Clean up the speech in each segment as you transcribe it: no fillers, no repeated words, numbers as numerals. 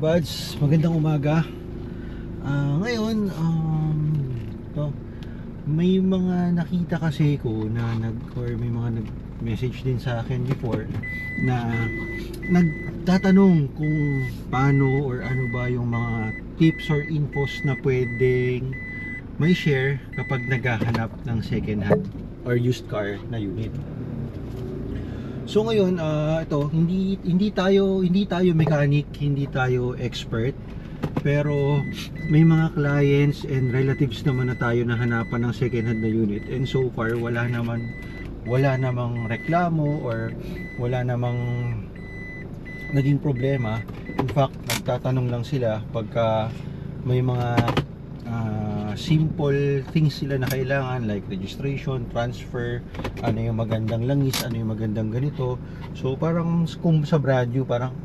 buds, magandang umaga. Ngayon, to, may mga nakita kasi ko na may mga nag-message din sa akin before na nagtatanong kung paano or ano ba yung mga tips or infos na pwedeng may share kapag naghahanap ng second hand or used car na unit. So ngayon, ito, hindi tayo mechanic, hindi tayo expert, pero may mga clients and relatives naman na tayo na hanapan ng second hand na unit, and so far wala namang reklamo or wala namang naging problema. In fact, nagtatanong lang sila pagka may mga simple things sila na kailangan, like registration, transfer, ano yung magandang langis, ano yung magandang ganito. So parang kung sa brand new, parang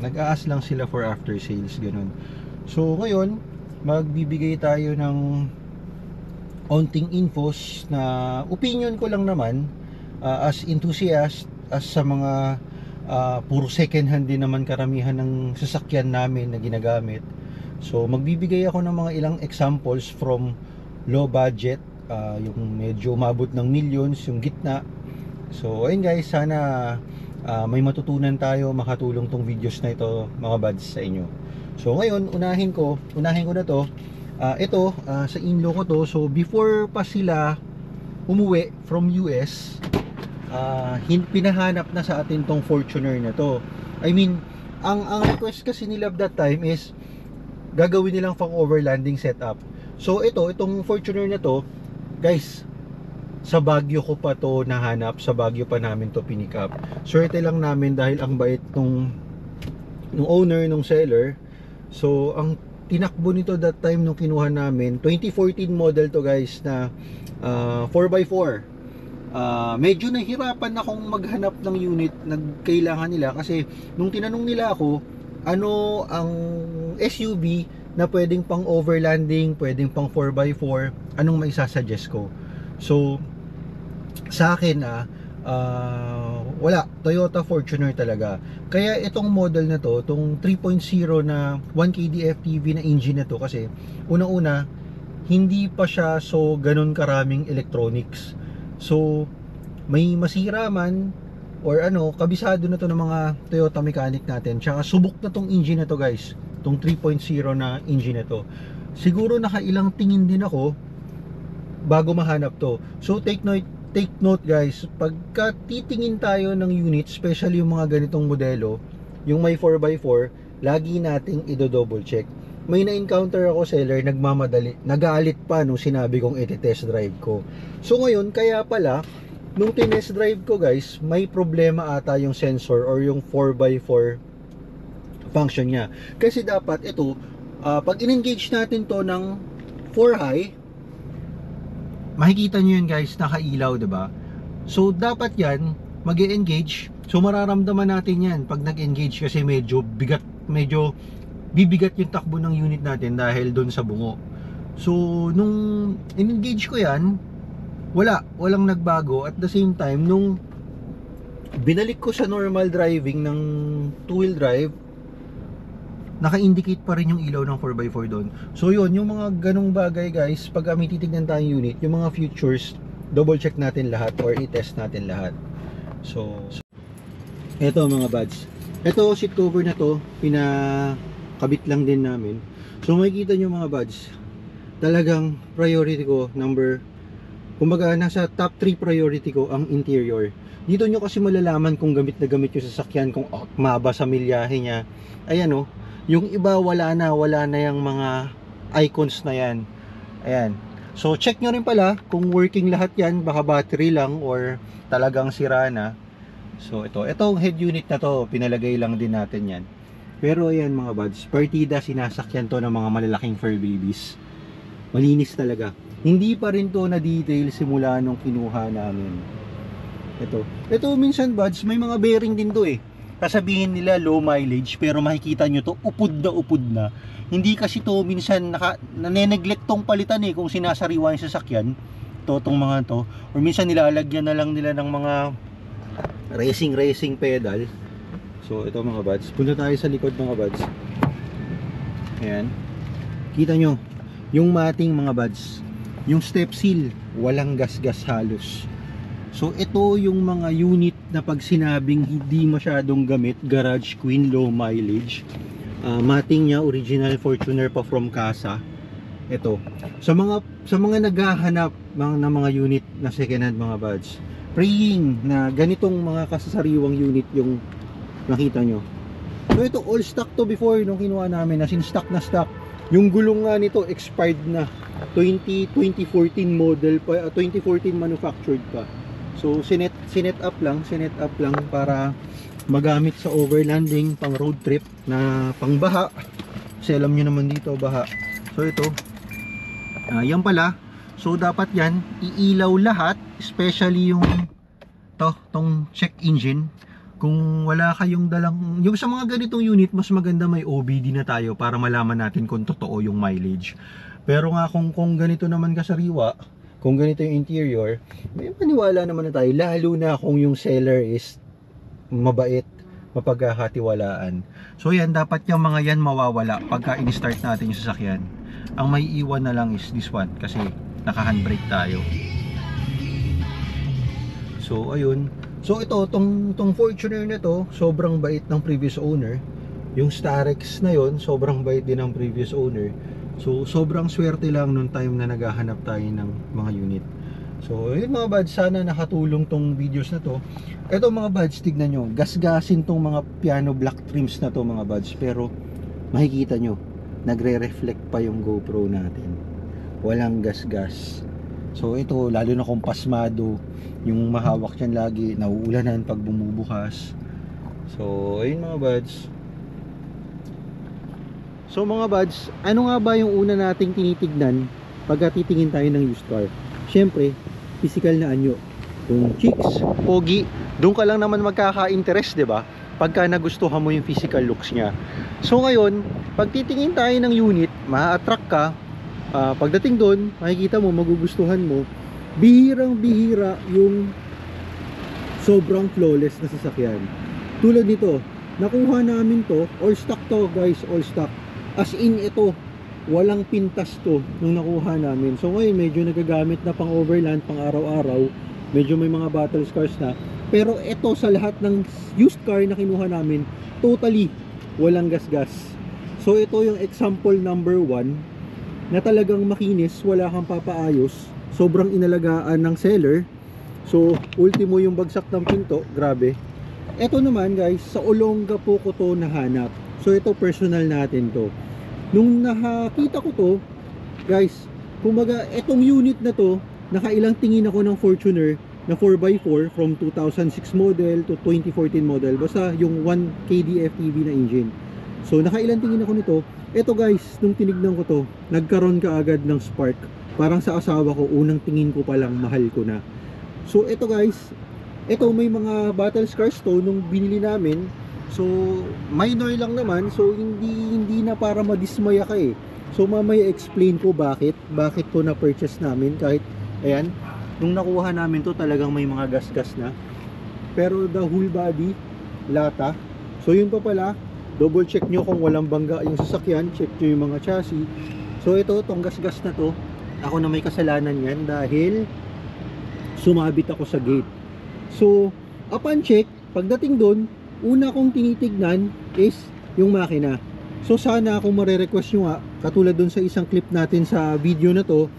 nag-aas lang sila for after sales, ganun. So ngayon, magbibigay tayo ng onting infos na opinion ko lang naman, as enthusiast, as sa mga puro second hand din naman karamihan ng sasakyan namin na ginagamit. So magbibigay ako ng mga ilang examples from low budget, yung medyo umabot ng millions, yung gitna. So ayun guys, sana may matutunan tayo, makatulong tong videos na ito mga buds sa inyo. So ngayon, unahin ko na to. Ito, sa in-law ko to. So before pa sila umuwi from US, pinahanap na sa atin tong Fortuner na to. I mean, ang request kasi nila that time is gagawin nilang pang overlanding setup. So itong Fortuner na to, guys, sa Baguio ko pa to nahanap, sa Baguio pa namin to pinick up. Swerte lang namin dahil ang bait nung owner, nung seller. So ang tinakbo nito that time nung kinuha namin, 2014 model to guys, na 4x4. Medyo nahirapan akong maghanap ng unit na kailangan nila, kasi nung tinanong nila ako ano ang SUV na pwedeng pang overlanding, pwedeng pang 4x4, anong maisasuggest ko. So sa akin wala, Toyota Fortuner talaga. Kaya itong model na to, itong 3.0 na 1KD FPV na engine na to, kasi unang-una hindi pa siya so ganun karaming electronics. So may masira man or ano, kabisado na to ng mga Toyota mechanic natin. Tsaka subok na tong engine na to guys, tong 3.0 na engine na to. Siguro nakailang tingin din ako bago mahanap to. So take note guys, pagka titingin tayo ng unit, especially yung mga ganitong modelo, yung may 4x4, lagi nating i-double check. May na-encounter ako seller, nagmamadali, nagalit pa nung sinabi kong iti-test drive ko. So ngayon, kaya pala nung tinest drive ko guys, may problema ata yung sensor or yung 4x4 function niya. Kasi dapat ito, pag in-engage natin to ng 4 high, makikita nyo yun guys, nakailaw, diba? So dapat yan, mag-e-engage. So mararamdaman natin yan pag nag-engage, kasi medyo bibigat yung takbo ng unit natin dahil doon sa bungo. So nung in-engage ko yan, walang nagbago. At the same time, nung binalik ko sa normal driving ng 2-wheel drive, naka-indicate pa rin yung ilaw ng 4x4 doon. So yun, yung mga ganong bagay guys, pag may titignan tayong unit, yung mga features, double check natin lahat or i-test natin lahat. So eto mga buds, eto seat cover na to, pinakabit lang din namin. So makikita nyo mga buds, talagang priority ko, kumbaga nasa top 3 priority ko ang interior. Dito nyo kasi malalaman kung gamit na gamit yung sasakyan, kung maba sa milyahe niya. Ayan o, yung iba wala na yung mga icons na yan. Ayan. So check nyo rin pala kung working lahat yan, baka battery lang or talagang sira na. So itong head unit na to, pinalagay lang din natin yan. Pero ayan mga buds, partida sinasakyan to ng mga malalaking fur babies. Malinis talaga. Hindi pa rin to na detail simula nung kinuha namin. Ito minsan buds, may mga bearing din to eh. Kasabihin nila low mileage, pero makikita nyo to, upod na. Hindi kasi to minsan naneneglect tong palitan eh, kung sinasariwa yung sasakyan. Tong mga to. Or minsan nilalagyan na lang nila ng mga racing pedal. So ito mga buds, punta tayo sa likod mga buds. Ayan, kita nyo yung mating mga buds, yung step seal walang gasgas halos. So ito yung mga unit na pag sinabing hindi masyadong gamit, garage queen, low mileage, mating niya original Fortuner pa from Casa. Ito sa mga naghahanap ng mga unit na second hand mga buds, praying na ganitong mga kasasariwang unit yung nakita nyo. So ito all stock to before nung kinuha namin, as in stock na stock. Yung gulong nga nito expired na, 2014 model pa, 2014 manufactured pa. So sinet up lang para magamit sa overlanding, pang road trip, na pang baha. Kasi alam nyo naman dito baha. So ito, yan pala. So dapat yan iilaw lahat, especially yung tong check engine. Kung wala kayong dalang, yung sa mga ganitong unit, mas maganda may OBD na tayo para malaman natin kung totoo yung mileage. Pero nga kung ganito naman kasariwa, kung ganito yung interior, may maniwala naman na tayo, lalo na kung yung seller is mabait, mapagkakatiwalaan. So yan, dapat yung mga yan mawawala pagka in-start natin yung sasakyan. Ang may iwan na lang is this one, kasi naka-handbrake tayo. So ayun. So ito, tong Fortuner na to, sobrang bait ng previous owner. Yung Starex na yon, sobrang bait din ng previous owner. So sobrang swerte lang nung time na naghahanap tayo ng mga unit. So yun mga buds, sana nakatulong tong videos na to. Ito mga buds, tignan nyo, gasgasin tong mga piano black trims na to mga buds. Pero makikita nyo, nagre-reflect pa yung GoPro natin. Walang gasgas. So ito, lalo na kung pasmado, yung mahawak dyan lagi, nauulanan pag bumubukas. So ayun mga buds. So mga buds, ano nga ba yung una nating tinitignan pagka titingin tayo ng used car? Siyempre, physical na anyo. Kung chicks, pogi, doon ka lang naman magkaka-interest, 'di ba? Pagka nagustuhan mo yung physical looks niya. So ngayon, pag titingin tayo ng unit, ma-attract ka. Pagdating doon, makikita mo, magugustuhan mo. Bihirang-bihira yung sobrang flawless na sasakyan. Tulad nito, nakuha namin to, all stock to guys, all stock. As in ito, walang pintas to nung nakuha namin. So ngayon medyo nagagamit na pang overland, pang araw-araw. Medyo may mga battle scars na. Pero ito sa lahat ng used car na kinuha namin, totally walang gasgas. So ito yung example number 1 na talagang makinis, wala kang papaayos. Sobrang inalagaan ng seller. So ultimo yung bagsak ng pinto, grabe. Ito naman guys, sa Olonga po ko to nahanap. So ito personal natin to. Nung nakakita ko to, guys, kumaga itong unit na to, nakailang tingin ako ng Fortuner na 4x4 from 2006 model to 2014 model. Basta yung 1 KD-FTV na engine. So nakailang tingin ako nito. Ito guys, nung tinignan ko to, nagkaroon ka agad ng spark. Parang sa asawa ko, unang tingin ko pa lang, mahal ko na. So ito guys, ito may mga battle scars to nung binili namin. So minor lang naman, so hindi na para madismaya ka eh. So mamaya explain ko bakit ko na purchase namin. Kahit ayan, nung nakuha namin to talagang may mga gasgas na. Pero the whole body, lata. So yun pa pala, double check nyo kung walang bangga yung sasakyan. Check nyo yung mga chassis. So ito, tong gasgas na to, ako na may kasalanan yan dahil sumabit ako sa gate. So upon check, pagdating doon, una kong tinitignan is yung makina. So sana kung mare-request nyo nga, katulad dun sa isang clip natin sa video na to,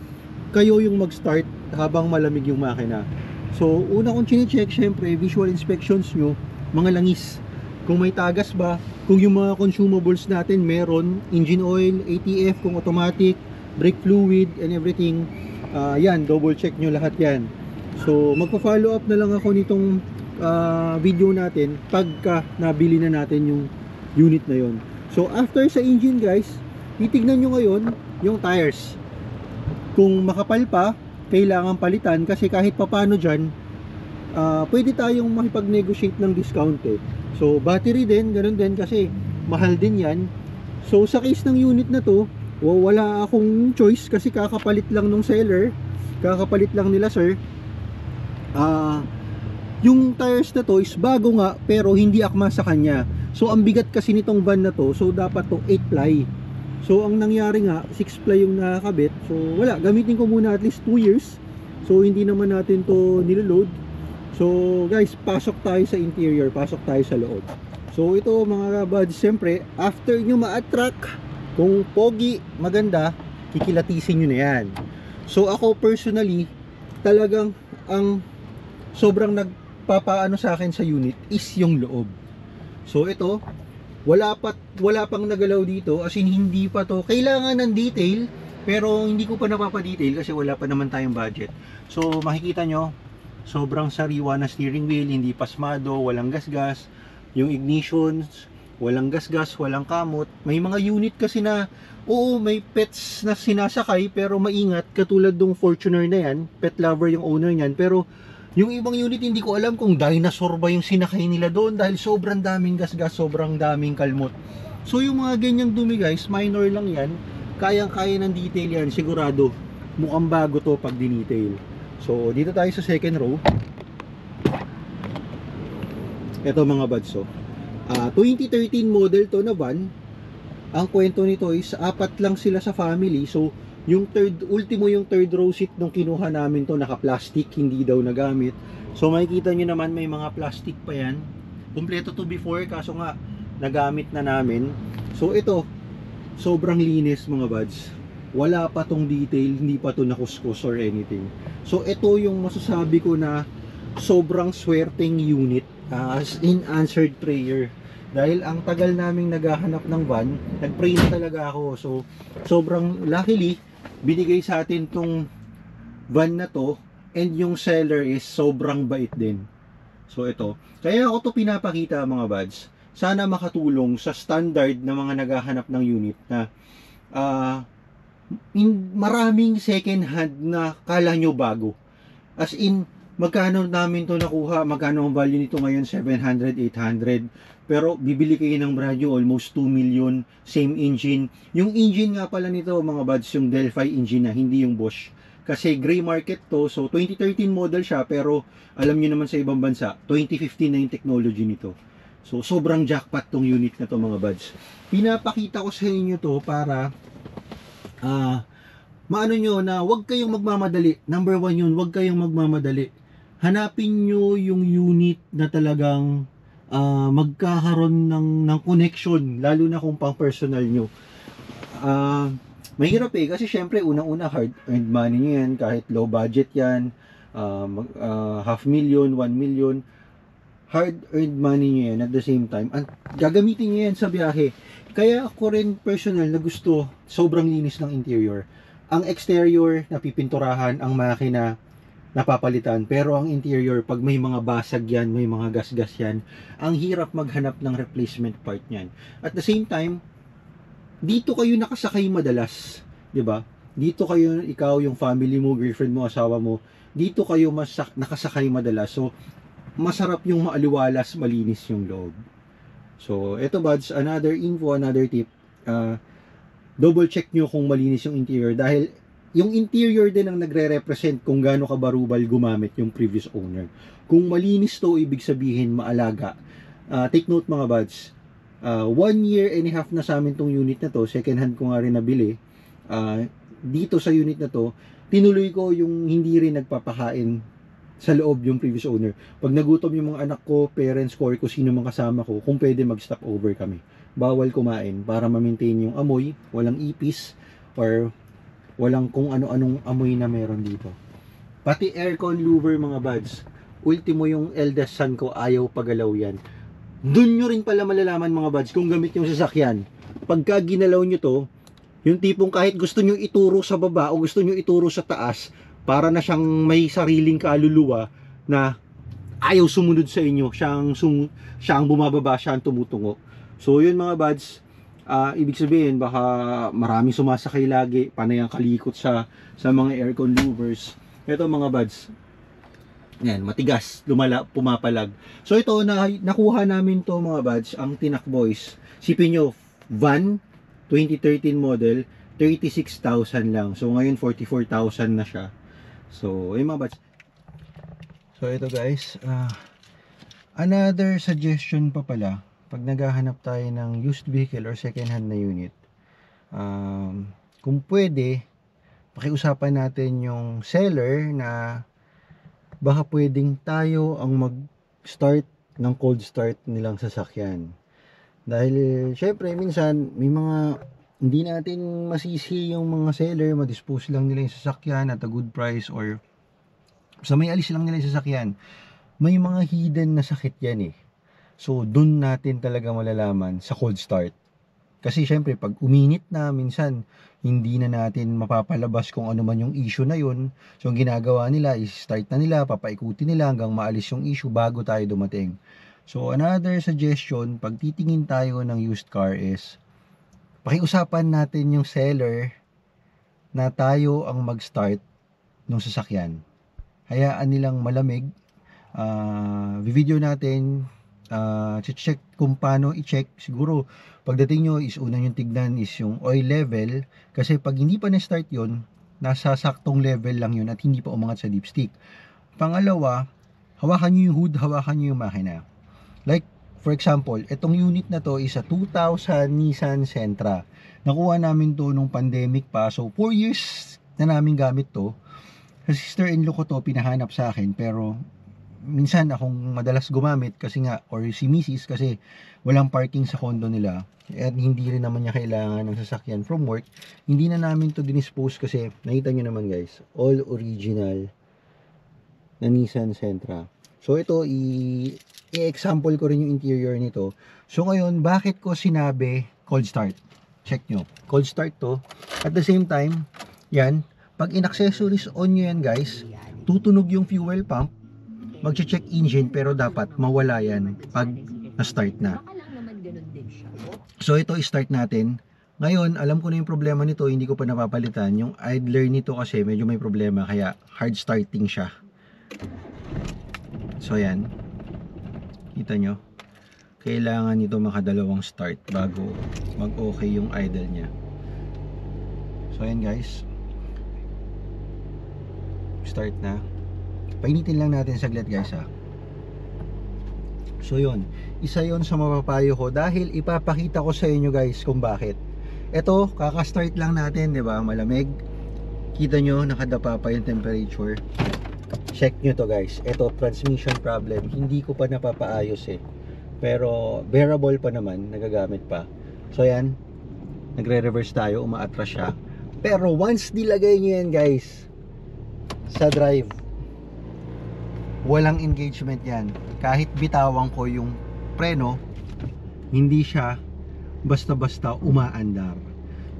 kayo yung mag-start habang malamig yung makina. So una kong chine-check, syempre visual inspections nyo, mga langis, kung may tagas ba, kung yung mga consumables natin meron, engine oil, ATF, kung automatic, brake fluid and everything, yan, double check nyo lahat yan. So magpa-follow up na lang ako nitong video natin pagka nabili na natin yung unit na yon. So after sa engine guys, titignan nyo ngayon yung tires. Kung makapal pa, kailangan palitan kasi kahit papano dyan, pwede tayong makipag-negotiate ng discount eh. So battery din, ganun din kasi mahal din yan. So sa case ng unit na to, wala akong choice kasi kakapalit lang ng seller, kakapalit lang nila sir. Yung tires na to is bago nga pero hindi akma sa kanya. So ang bigat kasi nitong van na to, so dapat to 8 ply. So ang nangyari nga 6 ply yung nakakabit. So wala, gamitin ko muna at least 2 years. So hindi naman natin to niloload. So guys, pasok tayo sa interior, pasok tayo sa loob. So ito mga buds, siyempre after nyo ma-attract kung pogi, maganda, kikilatisin nyo na yan. So ako personally, talagang ang sobrang nagpapaano sa akin sa unit is yung loob. So ito, wala pang nagalaw dito, as in hindi pa to kailangan ng detail, pero hindi ko pa napapa-detail kasi wala pa naman tayong budget. So makikita nyo, sobrang sariwa na steering wheel, hindi pasmado, walang gasgas. Yung ignitions, walang gasgas, walang kamot. May mga unit kasi na, oo, may pets na sinasakay pero maingat, katulad ng Fortuner na yan, pet lover yung owner niyan, pero yung ibang unit hindi ko alam kung dinosaur ba yung sinakay nila doon dahil sobrang daming gasgas, sobrang daming kalmot. So yung mga ganyang dumi guys, minor lang yan, kayang-kaya ng detail yan, sigurado mukhang bago to pag dinetail. So dito tayo sa second row. Ito mga buds, 2013 model to na van. Ang kwento nito is apat lang sila sa family. So yung yung third row seat nung kinuha namin to, naka-plastic, hindi daw nagamit. So makikita nyo naman may mga plastic pa yan. Kumpleto to before, kaso nga nagamit na namin. So ito, sobrang linis mga buds. Wala pa tong detail, hindi pa to nakuskus or anything. So ito yung masasabi ko na sobrang swerteng unit, as in answered prayer. Dahil ang tagal naming naghahanap ng van, nag-pray na talaga ako. So sobrang luckily binigay sa atin tong van na to, and yung seller is sobrang bait din. So ito, kaya ako to pinapakita mga buds, sana makatulong sa standard na mga naghahanap ng unit na maraming second hand na kala nyo bago. As in, magkano namin to nakuha, magkano ang value nito ngayon, 700, 800. Pero bibili kayo ng brand new, almost 2 million, same engine. Yung engine nga pala nito mga buds, yung Delphi engine na, hindi yung Bosch. Kasi gray market to, so 2013 model siya, pero alam nyo naman sa ibang bansa, 2015 na yung technology nito. So sobrang jackpot tong unit na to mga buds. Pinapakita ko sa inyo to para maano nyo na wag kayong magmamadali. Number 1 yun, wag kayong magmamadali. Hanapin nyo yung unit na talagang magkakaroon ng connection, lalo na kung pang personal nyo. Mahirap kasi syempre unang-una hard earned money nyo yan, kahit low budget yan, $500,000, 1 million, hard earned money nyo yan at the same time, gagamitin nyo yan sa biyahe. Kaya ako rin personal na gusto, sobrang linis ng interior. Ang exterior napipinturahan, ang makina napapalitan, pero ang interior, pag may mga basag yan, may mga gasgas yan, ang hirap maghanap ng replacement part niyan. At the same time, dito kayo nakasakay madalas, 'di ba? Dito kayo, ikaw, yung family mo, girlfriend mo, asawa mo, dito kayo nakasakay madalas. So masarap yung maaliwalas, malinis yung loob. So eto buds, another info, another tip, double check nyo kung malinis yung interior, dahil yung interior din ang nagre-represent kung gaano kabarubal gumamit yung previous owner. Kung malinis to, ibig sabihin maalaga. Take note mga buds, 1 year and a half na sa amin tong unit na to, second hand ko nga rin nabili. Dito sa unit na to, tinuloy ko yung hindi rin nagpapakain sa loob yung previous owner. Pag nagutom yung mga anak ko, parents ko, or kung sino mga kasama ko, kung pwede mag-stop over kami. Bawal kumain para ma-maintain yung amoy, walang ipis, or walang kung ano-anong amoy na meron dito. Pati aircon louver mga buds, ultimo yung eldest son ko, ayaw pagalaw yan. Doon nyo rin pala malalaman mga buds kung gamit yung sasakyan. Pagka ginalaw nyo to, yung tipong kahit gusto nyo ituro sa baba o gusto nyo ituro sa taas, para na siyang may sariling kaluluwa na ayaw sumunod sa inyo, siya ang bumababa, siya ang tumutungo. So yun mga buds, ibig sabihin baka maraming sumasakay lagi, panay ang kalikot sa mga aircon louvers. Ito mga buds, yan, matigas, pumapalag. So ito, nakuha namin to mga buds, ang Tinak Boys. Sipin nyo, van 2013 model, 36,000 lang. So ngayon 44,000 na siya. So ayun mga buds. So ito guys, another suggestion pa pala. pag naghahanap tayo ng used vehicle or second hand na unit, kung pwede, pakiusapan natin yung seller na baka pwedeng tayo ang mag-start ng cold start nilang sasakyan. Dahil syempre minsan may mga hindi natin masisi yung mga seller, ma-dispose lang nila yung sasakyan at a good price or sa may alis lang nila yung sasakyan. May mga hidden na sakit yan eh. So dun natin talaga malalaman sa cold start. Kasi syempre pag uminit na, minsan hindi na natin mapapalabas kung ano man yung issue na yun. So ang ginagawa nila is start na nila, papaikutin nila hanggang maalis yung issue bago tayo dumating. So another suggestion, pag titingin tayo ng used car is pakiusapan natin yung seller na tayo ang mag-start ng sasakyan. Hayaan nilang malamig. Video natin, check kung paano i-check. Siguro pagdating nyo is unang yung tignan is yung oil level, kasi pag hindi pa na-start yun, nasa saktong level lang yun at hindi pa umangat sa dipstick. Pangalawa, hawakan nyo yung hood, hawakan nyo yung makina. Like for example, itong unit na to is a 2000 Nissan Sentra. Nakuha namin to nung pandemic pa, so 4 years na namin gamit to. Sa sister-in-law ko to pinahanap sa akin, pero minsan akong madalas gumamit kasi nga, or si Mrs. kasi walang parking sa condo nila at hindi rin naman niya kailangan ng sasakyan from work. Hindi na namin to dinispose kasi nakita nyo naman guys, all original na Nissan Sentra. So ito i-example ko rin yung interior nito. So ngayon, bakit ko sinabi cold start? Check nyo, cold start to. At the same time, yan, pag in-accessories on nyo yan guys, tutunog yung fuel pump, mag-check engine, pero dapat mawala yan pag na-start na. So ito i-start natin. Ngayon, alam ko na yung problema nito, hindi ko pa napapalitan. Yung idler nito kasi medyo may problema, kaya hard starting siya. So yan, kita nyo, kailangan nito makadalawang start bago mag-okay yung idle nya. So yan guys, start na. Painitin lang natin saglit guys ha. So yun, isa yun sa mapapayo ko dahil ipapakita ko sa inyo guys kung bakit. Ito, kaka-start lang natin, 'di ba? Malamig. Kita nyo, nakadapa pa yung temperature. Check nyo to guys. Ito, transmission problem. Hindi ko pa napapaayos eh. Pero bearable pa naman, nagagamit pa. So yan, nagre-reverse tayo, umaatras siya. Pero once nilagay nyo yan guys sa drive, walang engagement yan. Kahit bitawan ko yung preno, hindi siya basta-basta umaandar.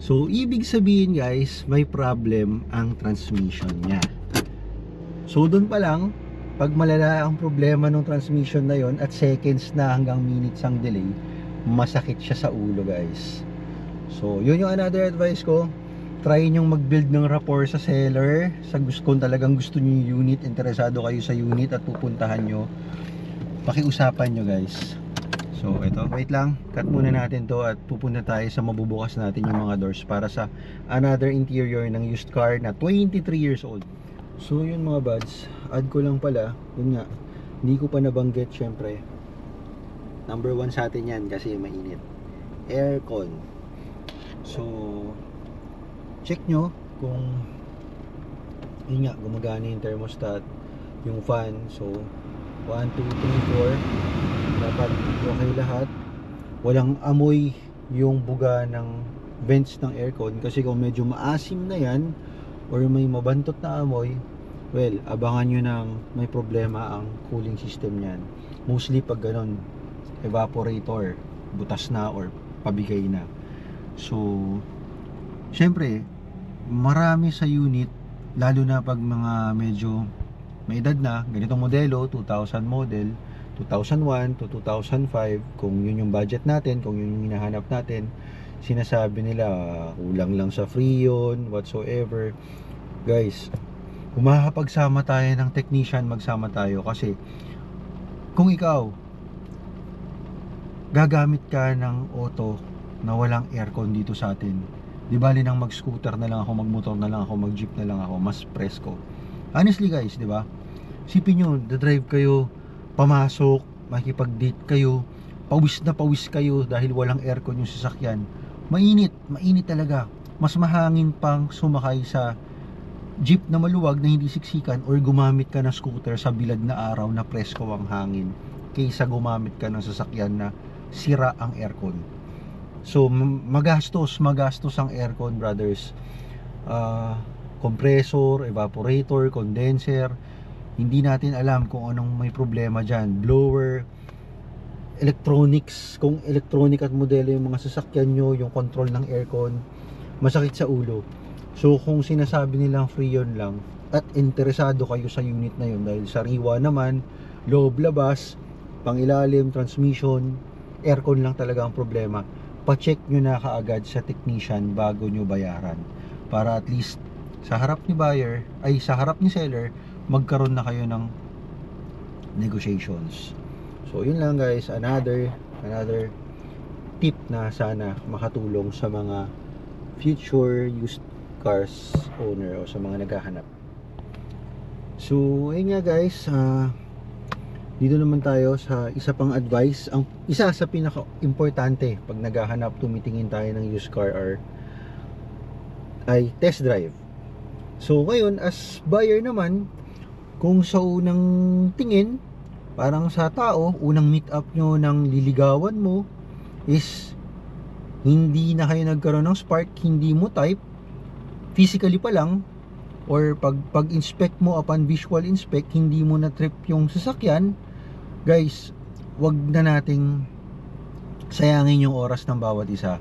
So ibig sabihin guys, may problem ang transmission niya. So doon pa lang, pag malala ang problema ng transmission na yon at seconds na hanggang minutes ang delay, masakit siya sa ulo guys. So yun yung another advice ko. Try nyong mag-build ng rapport sa seller. Kung talagang gusto nyo yung unit, interesado kayo sa unit at pupuntahan nyo, pakiusapan nyo guys. So ito, wait lang, cut muna natin to at pupunta tayo sa mabubukas natin yung mga doors para sa another interior ng used car na 23 years old. So yun mga buds, add ko lang pala, yun nga, hindi ko pa nabanggit syempre. Number 1 sa atin yan kasi mainit. Aircon. So check nyo kung yun nga, gumagana yung thermostat, yung fan. So 1, 2, 3, 4, dapat okay lahat. Walang amoy yung buga ng vents ng aircon, kasi kung medyo maasim na yan or may mabantot na amoy, well, abangan nyo ng may problema ang cooling system nyan. Mostly pag ganon, evaporator butas na or pabigay na. So syempre marami sa unit, lalo na pag mga medyo may edad na, ganitong modelo, 2000 model, 2001 to 2005, kung yun yung budget natin, kung yun yung hinahanap natin, sinasabi nila kulang lang sa freon whatsoever. Guys, kung makakapagsama tayo ng technician, magsama tayo. Kasi kung ikaw gagamit ka ng auto na walang aircon dito sa atin, di bali nang mag-scooter na lang ako, mag-motor na lang ako, mag-jeep na lang ako, mas presko. Honestly guys, di ba? Sipin nyo, drive kayo, pamasok, makikipag-date kayo, pawis na pawis kayo dahil walang aircon yung sasakyan, mainit talaga. Mas mahangin pang sumakay sa jeep na maluwag na hindi siksikan or gumamit ka ng scooter sa bilad na araw na presko ang hangin kaysa gumamit ka ng sasakyan na sira ang aircon. So magastos ang aircon, brothers. Compressor, evaporator, condenser, hindi natin alam kung anong may problema dyan. Blower, electronics, kung electronic at modelo yung mga sasakyan nyo, yung control ng aircon, masakit sa ulo. So kung sinasabi nilang free yun lang at interesado kayo sa unit na yun, dahil sariwa naman, loob labas, pangilalim, transmission, aircon lang talaga ang problema, pa-check nyo na kaagad sa technician bago nyo bayaran, para at least sa harap ni buyer, ay sa harap ni seller, magkaroon na kayo ng negotiations. So yun lang guys, another tip na sana makatulong sa mga future used cars owner o sa mga naghahanap. So ayun nga guys, dito naman tayo sa isa pang advice. Ang isa sa pinaka-importante pag naghahanap, tumitingin tayo ng used car ay test drive. So ngayon as buyer naman, kung sa unang tingin, parang sa tao, unang meet up nyo ng liligawan mo is hindi na kayo nagkaroon ng spark, hindi mo type, physically pa lang, or pag-inspect mo, upon visual inspect, hindi mo na trip yung sasakyan, guys, wag na nating sayangin yung oras ng bawat isa.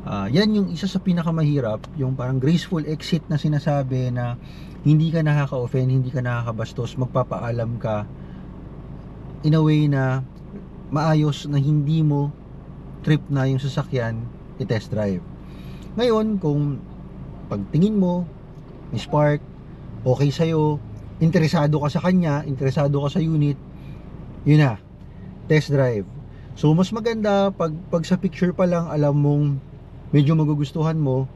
Yan yung isa sa pinakamahirap, yung parang graceful exit na sinasabi, na hindi ka nakaka-offend, hindi ka nakakabastos, magpapaalam ka in a way na maayos, na hindi mo trip na yung sasakyan i-test drive. Ngayon, kung pagtingin mo may spark, okay sa'yo, interesado ka sa kanya, interesado ka sa unit, yun na, test drive. So mas maganda pag sa picture pa lang alam mong medyo magugustuhan mo,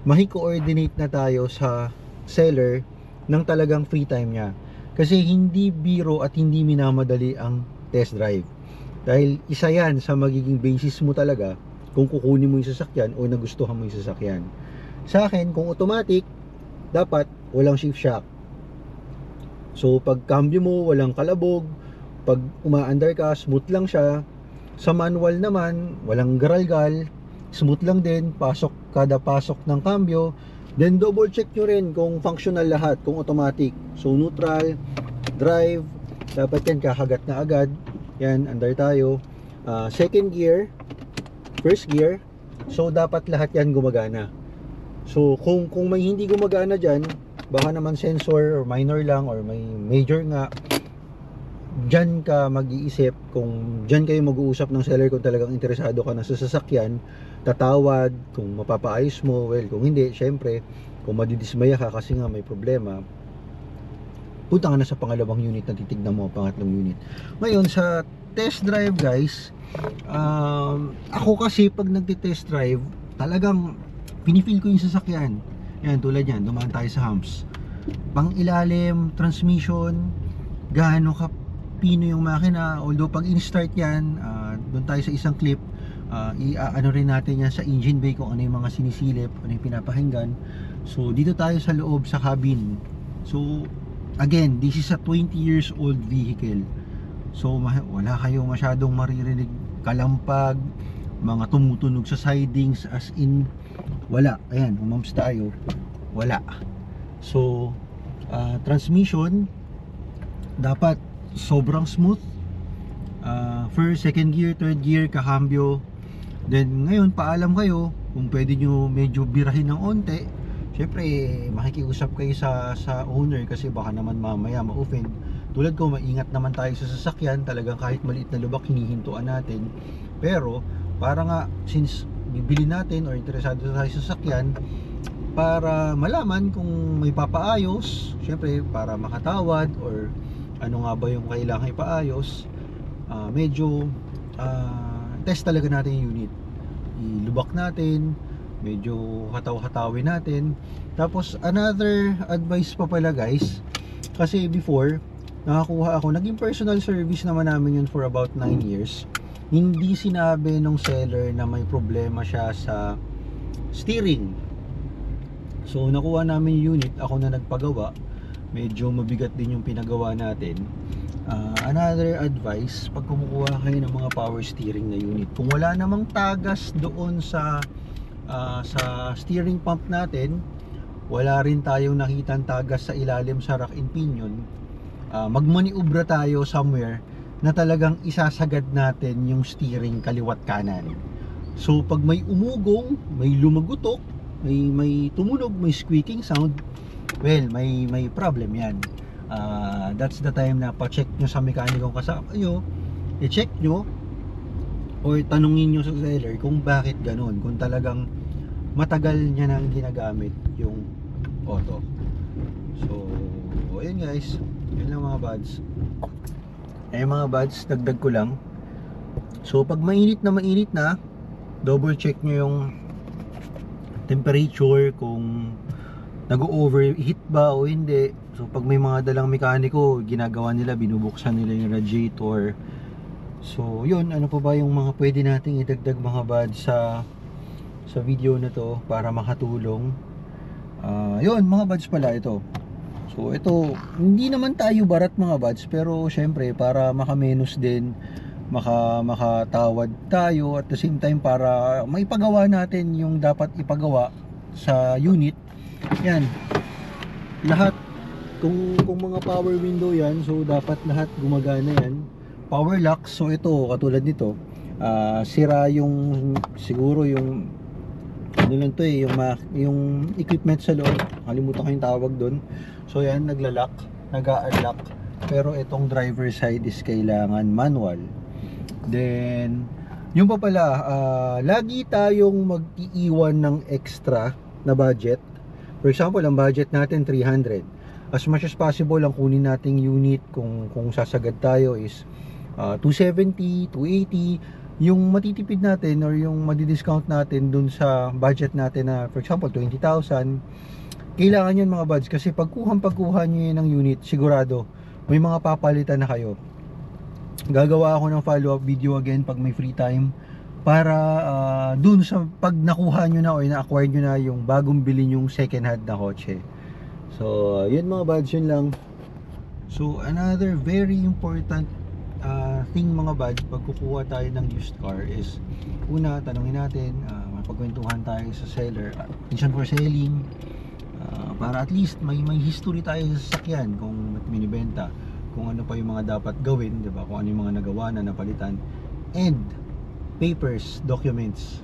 mahi-coordinate na tayo sa seller ng talagang free time niya. Kasi hindi biro at hindi minamadali ang test drive. Dahil isa yan sa magiging basis mo talaga kung kukunin mo yung sasakyan o nagustuhan mo yung sasakyan. Sa akin, kung automatic, dapat walang shift shock. So pag cambio mo, walang kalabog. Pag umaandar ka, smooth lang siya. Sa manual naman, walang garalgal, smooth lang din, kada pasok ng cambio. Then double check nyo rin kung functional lahat, kung automatic. So neutral, drive, dapat yan kakagat na agad. Yan, andar tayo. Second gear, first gear, so dapat lahat yan gumagana. So kung may hindi gumagana dyan, baka naman sensor or minor lang or may major nga, dyan ka mag-iisip. Kung dyan kayo mag-uusap ng seller, kung talagang interesado ka na sa sasakyan, tatawad kung mapapaayos mo. Well, kung hindi, syempre, kung madidismaya ka kasi nga may problema, punta ka na sa pangalawang unit na titignan mo, pangatlong unit. Ngayon sa test drive guys, ako kasi pag nagti-test drive, talagang pinifeel ko yung sasakyan. Yan, tulad yan, dumaan tayo sa humps, pang ilalim, transmission, gaano ka pino yung makina. Although pag in-start yan, doon tayo sa isang clip, ano rin natin yan sa engine bay, kung ano yung mga sinisilip, ano yung pinapahinggan. So dito tayo sa loob, sa cabin. So again, this is a 20 years old vehicle. So wala kayong masyadong maririnig kalampag, mga tumutunog sa sidings, as in wala. Ayan, humams tayo, wala. So transmission dapat sobrang smooth. First, second gear, third gear, kakambyo. Then ngayon, paalam kayo kung pwede nyo medyo birahin ng onte. Syempre, makikiusap kayo sa owner, kasi baka naman mamaya ma-offend. Tulad ko, maingat naman tayo sa sasakyan. Talagang kahit maliit na lubak, hinihintuan natin. Pero para nga, since bibili natin or interesado tayo sa sasakyan, para malaman kung may papaayos, syempre para makatawad or ano nga ba yung kailangan ipaayos, medyo test talaga natin yung unit. Ilubak natin, medyo hataw-hatawin natin. Tapos another advice pa pala guys, kasi before nakakuha ako, naging personal service naman namin yun for about 9 years. hindi sinabi nung seller na may problema siya sa steering. So nakuha namin yung unit, ako na nagpagawa. Medyo mabigat din yung pinagawa natin. Another advice, pag kumukuha kayo ng mga power steering na unit, kung wala namang tagas doon sa steering pump natin, wala rin tayong nakitang tagas sa ilalim sa rack and pinion, magmaniubra tayo somewhere na talagang isasagad natin yung steering kaliwat kanan. So pag may umugong, may lumagutok, may tumunog, may squeaking sound, well, may problem yan. That's the time na pa-check nyo sa mekanikong kasama nyo, i-check nyo or tanungin nyo sa seller kung bakit ganun, kung talagang matagal niya nang ginagamit yung auto. So ayun guys, yun lang mga buds. Mga buds, dagdag ko lang, so pag mainit na, double check nyo yung temperature, kung nag-overheat ba o hindi. So pag may mga dalang mekaniko, ginagawa nila, binubuksan nila yung radiator. So yun, ano pa ba yung mga pwede nating idagdag mga buds sa video na to para makatulong. Yun mga buds pala, ito. So ito, hindi naman tayo barat mga buds, pero syempre para makamenos din, makatawad tayo, at the same time para maipagawa natin yung dapat ipagawa sa unit. Yan, lahat, kung mga power window yan, so dapat lahat gumagana yan. Power locks, so ito katulad nito, sira yung, siguro yung ano lang to yung equipment sa loob, kalimutan ko yung tawag doon. So yan, nagla-lock, nag-a-unlock, pero itong driver side is kailangan manual. Then yung pa pala, lagi tayong mag-iiwan ng extra na budget. For example, ang budget natin 300. As much as possible, ang kunin nating unit kung sasagad tayo is 270, 280. Yung matitipid natin or yung madi-discount natin dun sa budget natin na for example 20,000, kailangan yun mga buds, kasi pagkuha nyo yun ng unit, sigurado may mga papalitan na kayo. Gagawa ako ng follow-up video again pag may free time, para dun sa pag nakuha nyo na o na-acquire nyo na yung bagong bilhin yung second hand na kotse. So yun mga buds, yun lang. So another very important thing mga buds pag kukuha tayo ng used car is, una, tanungin natin, mapagkwentuhan tayo sa seller, reason for selling, para at least may history tayo sa sasakyan kung minibenta, kung ano pa yung mga dapat gawin, diba? Kung ano yung mga nagawa na napalitan, and papers, documents,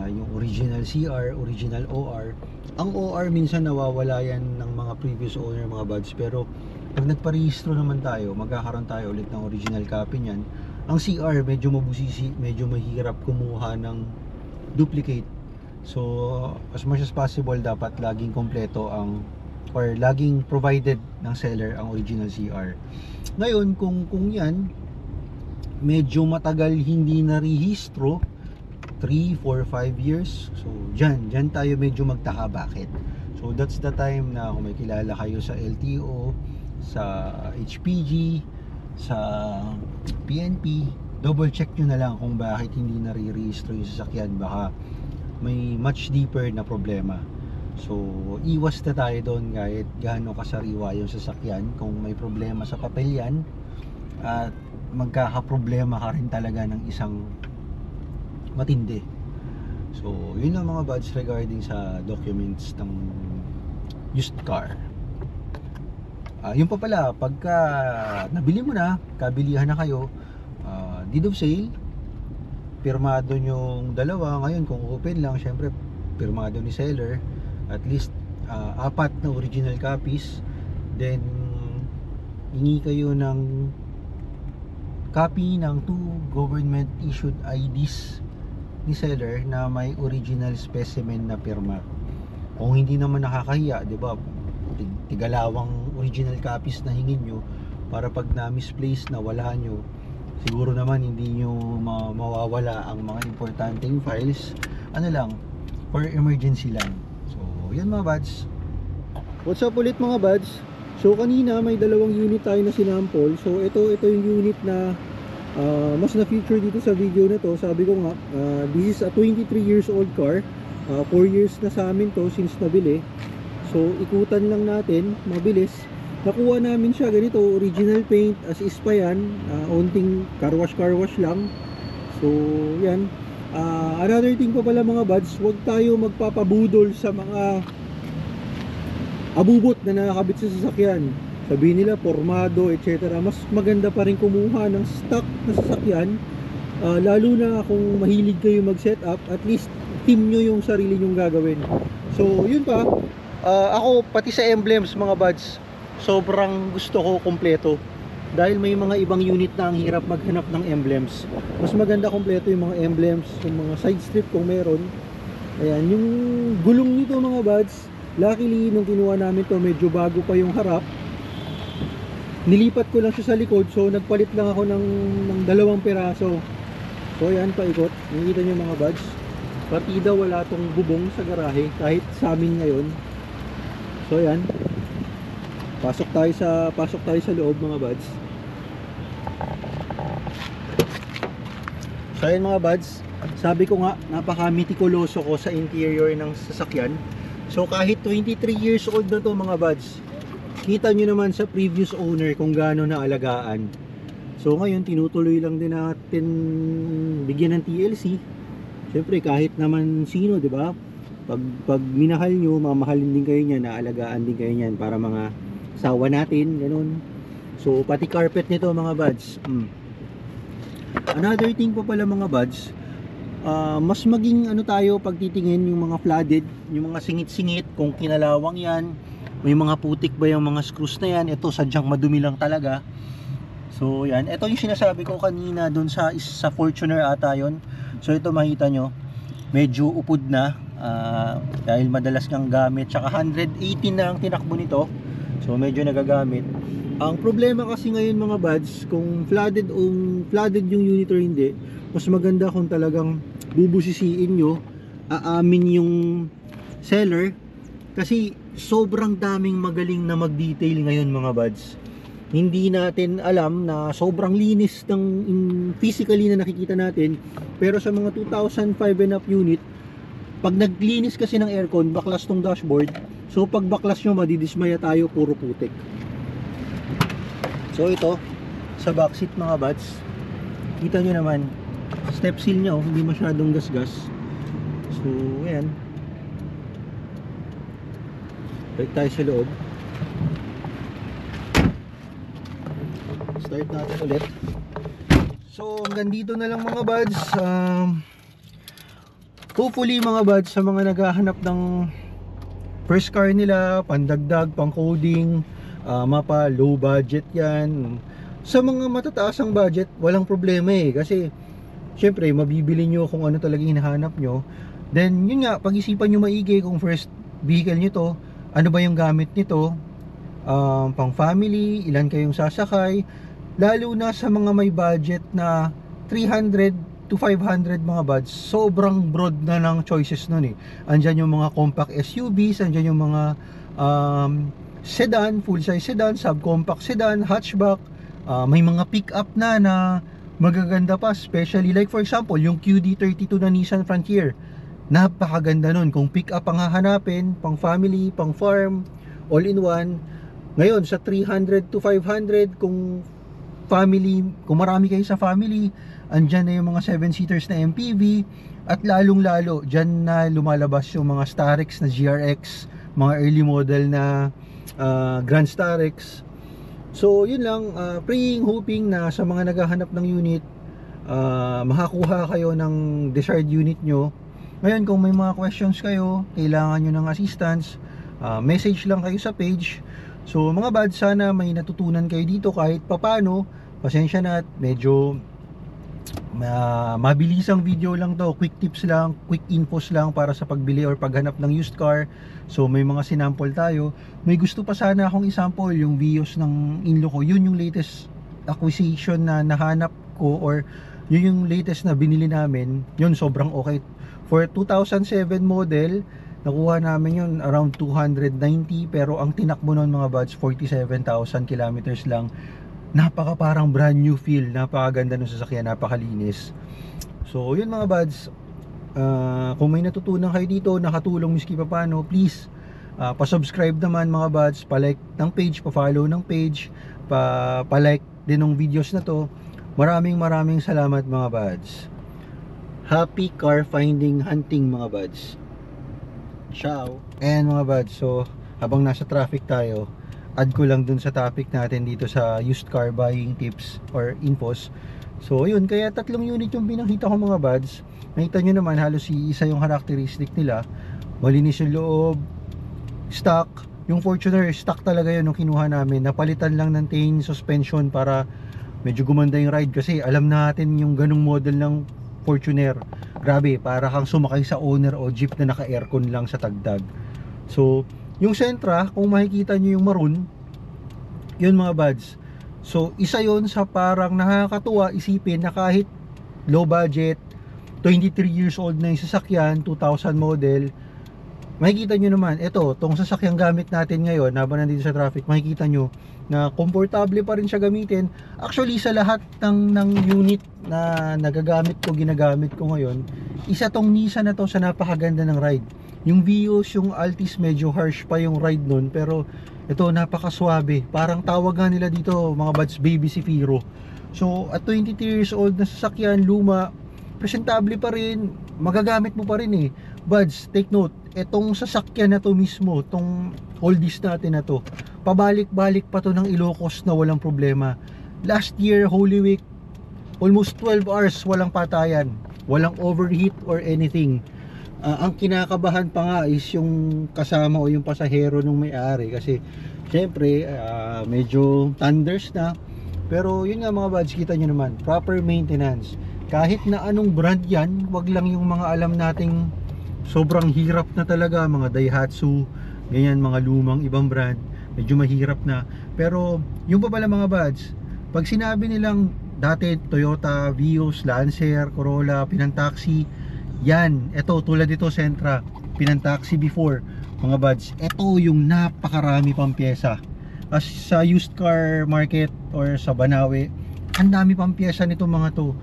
yung original CR, original OR. Ang OR minsan nawawala yan ng mga previous owner mga buds, pero pag nagparehistro naman tayo, magkakaroon tayo ulit ng original copy niyan. Ang CR medyo mabusisi, medyo mahirap kumuha ng duplicate. So as much as possible, dapat laging kompleto ang, or laging provided ng seller ang original CR. Ngayon, kung yan medyo matagal hindi na-rehistro, 3, 4, 5 years, so dyan tayo medyo magtaka bakit. So that's the time na kung may kilala kayo sa LTO, sa HPG, sa PNP, double check nyo na lang kung bakit hindi na-rehistro yung sasakyan. Baka may much deeper na problema. So iwas na tayo doon kahit gaano kasariwa yung sasakyan. Kung may problema sa papel yan, at magkakaproblema ka rin talaga ng isang matindi. So yun ang mga buds regarding sa documents ng used car. Yun pa pala, pagka nabili mo na, kabilihan na kayo, deed of sale, pirmado yung dalawa. Ngayon kung open lang, syempre pirmado ni seller, at least 4 na original copies. Then hingi kayo ng copy ng 2 government issued IDs ni seller na may original specimen na pirma. Kung hindi naman nakakahiya, di ba, tigalawang original copies na hingin nyo, para pag na-misplace na wala nyo, siguro naman hindi nyo mawawala ang mga importanteng files. Ano lang, for emergency lang. So yun mga buds. What's up ulit mga buds? So kanina may dalawang unit tayo na sinample. So ito yung unit na mas na feature dito sa video na to, sabi ko nga, this is a 23 years old car. 4 years na sa amin to since nabili. So ikutan lang natin, mabilis. Nakuha namin siya ganito, original paint, as is pa yan. Onting car wash lang. So yan. Another thing pa pala mga buds, huwag tayo magpapabudol sa mga abubot na nakakabit sa sasakyan. Sabihin nila formado, etc. Mas maganda pa rin kumuha ng stock na sasakyan, lalo na kung mahilig kayo mag-setup. At least team nyo yung sarili nyong gagawin. So yun pa, ako pati sa emblems mga buds, sobrang gusto ko kompleto. Dahil may mga ibang unit na ang hirap maghanap ng emblems. Mas maganda kompleto yung mga emblems, yung mga side strip kung meron. Ayan, yung gulong nito mga buds, luckily nung kinuha namin to medyo bago pa yung harap. Nilipat ko lang siya sa likod, so nagpalit lang ako ng 2 piraso. So ayan, paikot. Nakikita nyo mga buds, partida wala tong bubong sa garahe kahit sa amin ngayon. So ayan, pasok tayo sa loob mga buds. So ayan mga buds, sabi ko nga napaka-mitikuloso ko sa interior ng sasakyan. So kahit 23 years old na to mga buds, kita nyo naman sa previous owner kung gaano na alagaan. So ngayon tinutuloy lang din natin bigyan ng TLC. Siyempre kahit naman sino, di ba? Pag minahal nyo, mamahalin din kayo niyan, naalagaan din kayo niyan para mga sawa natin, ganun. So pati carpet nito mga buds. Another thing pa pala mga buds, mas maging ano tayo pag titingin yung mga flooded, yung mga singit-singit, kung kinalawang yan, may mga putik ba yung mga screws na yan. Ito sadyang madumi lang talaga. So yan, ito yung sinasabi ko kanina doon sa Fortuner ata yun. So ito makita nyo, medyo upod na, dahil madalas kang gamit, tsaka 118 na ang tinakbo nito. So medyo nagagamit. Ang problema kasi ngayon mga buds, kung flooded yung unit or hindi, mas maganda kung talagang bubusisiin nyo, aamin yung seller, kasi sobrang daming magaling na mag-detail ngayon mga buds. Hindi natin alam na sobrang linis ng physically na nakikita natin, pero sa mga 2005 and up unit, pag naglinis kasi ng aircon, baklas tong dashboard. So pag baklas nyo, madidismaya tayo, puro putik. So ito, sa backseat mga buds, kita nyo naman, step seal nya, hindi masyadong gasgas. So ayan, balik tayo sa loob. Start natin ulit. So hanggang dito na lang mga buds. Hopefully mga buds, sa mga naghahanap ng first car nila, pandagdag, pang coding, mapa low budget yan. Sa mga matataas ang budget, walang problema kasi syempre mabibili nyo kung ano talaga hinahanap nyo. Then yun nga, pag-isipan nyo maigi kung first vehicle nyo to, ano ba yung gamit nito, pang family, ilan kayong sasakay. Lalo na sa mga may budget na 300 to 500 mga buds, sobrang broad na ng choices nun Andyan yung mga compact SUVs, andyan yung mga sedan, full size sedan, subcompact sedan, hatchback, may mga pick-up na magaganda pa, especially like for example yung QD32 na Nissan Frontier. Napakaganda nun kung pick-up ang hahanapin, pang family, pang farm, all in one. Ngayon sa 300 to 500, kung family, kung marami kayo sa family, andyan na yung mga 7-seaters na MPV. At lalong lalo dyan na lumalabas yung mga Starex na GRX, mga early model na Grand Starex. So yun lang, praying, hoping na sa mga naghahanap ng unit, makakuha kayo ng desired unit nyo. Ngayon kung may mga questions kayo, kailangan nyo ng assistance, message lang kayo sa page. So mga bad, sana may natutunan kayo dito kahit papano. Pasensya na at medyo mabilisang video lang to, quick tips lang, quick infos lang para sa pagbili or paghanap ng used car. So may mga sinample tayo. May gusto pa sana akong isample yung Vios ng inlo ko. Yun yung latest acquisition na nahanap ko, or yun yung latest na binili namin. Yun sobrang okay. For 2007 model, nakuha namin yun around 290, pero ang tinakbo nun mga buds 47,000 kilometers lang. napaka parang brand new feel, napakaganda ng sasakyan, napakalinis. So yun mga buds, kung may natutunan kayo dito, nakatulong miski pa paano, please pa-subscribe naman mga buds, pa-like ng page, pa-follow ng page, pa-like din ng videos na to. Maraming salamat mga buds. Happy car finding hunting mga buds. Ciao. And mga buds, so habang nasa traffic tayo, add ko lang dun sa topic natin dito sa used car buying tips or infos. So yun, kaya 3 unit yung pinakita ko mga buds. Nakita nyo naman halos isa yung characteristic nila. Malinis yung loob, stock. Yung Fortuner stock talaga yun nung kinuha namin. Napalitan lang ng chain suspension para medyo gumanda yung ride, kasi alam natin yung ganung model ng Fortuner, grabe, para kang sumakay sa owner o jeep na naka aircon lang sa tagdag. So yung Sentra, kung makikita nyo yung maroon, yun mga buds, so isa yon sa parang nakakatuwa isipin na kahit low budget, 23 years old na yung sasakyan, 2000 model, makikita nyo naman, tong sasakyang gamit natin ngayon habang nandito sa traffic, makikita nyo na komportable pa rin siya gamitin. Actually sa lahat ng unit na ginagamit ko ngayon, isa tong Nissan na to sa napakaganda ng ride. Yung Vios, yung Altis, medyo harsh pa yung ride nun, pero ito napakaswabe. Parang tawag nga nila dito mga buds, baby si Firo. So at 23 years old na sasakyan, luma, presentable pa rin, magagamit mo pa rin eh. Buds, take note, etong sasakyan na to mismo, tong oldies natin na to, pabalik-balik pa to ng Ilocos na walang problema. Last year, Holy Week, almost 12 hours walang patayan, walang overheat or anything. Ang kinakabahan pa nga is yung kasama o yung pasahero nung may-ari, kasi syempre medyo thunders na. Pero yun nga mga buds, kita nyo naman, proper maintenance. Kahit na anong brand yan, wag lang yung mga alam nating sobrang hirap na talaga, mga Daihatsu, ganyan, mga lumang ibang brand, medyo mahirap na. Pero yung pa pala mga buds, pag sinabi nilang dati Toyota, Vios, Lancer, Corolla, Pinantaxi, yan, tulad dito Sentra, Pinantaxi before mga buds, yung napakarami pang pyesa. As sa used car market or sa Banawe, ang dami pang pyesa nito mga to,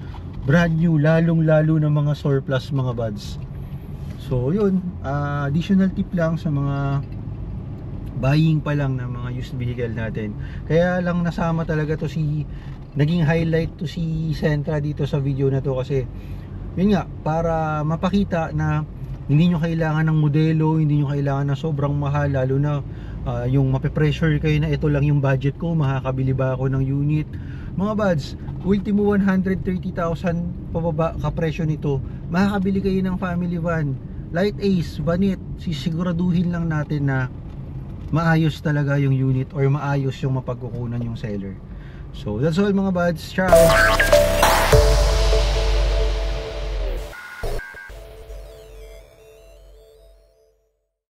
brand new, lalong lalo na mga surplus mga buds. So yun, additional tip lang sa mga buying pa lang ng mga used vehicle natin. Kaya lang nasama talaga to naging highlight to si Sentra dito sa video na to, kasi yun nga, para mapakita na hindi nyo kailangan ng modelo, hindi nyo kailangan ng sobrang mahal, lalo na yung mape-pressure kayo na ito lang yung budget ko, makakabili ba ako ng unit. Mga buds, ultimo 130,000 pababa kapresyo nito, makakabili kayo ng family van, light ace, vanit. Sisiguraduhin lang natin na maayos talaga yung unit or maayos yung mapagkukunan yung seller. So that's all mga buds, ciao!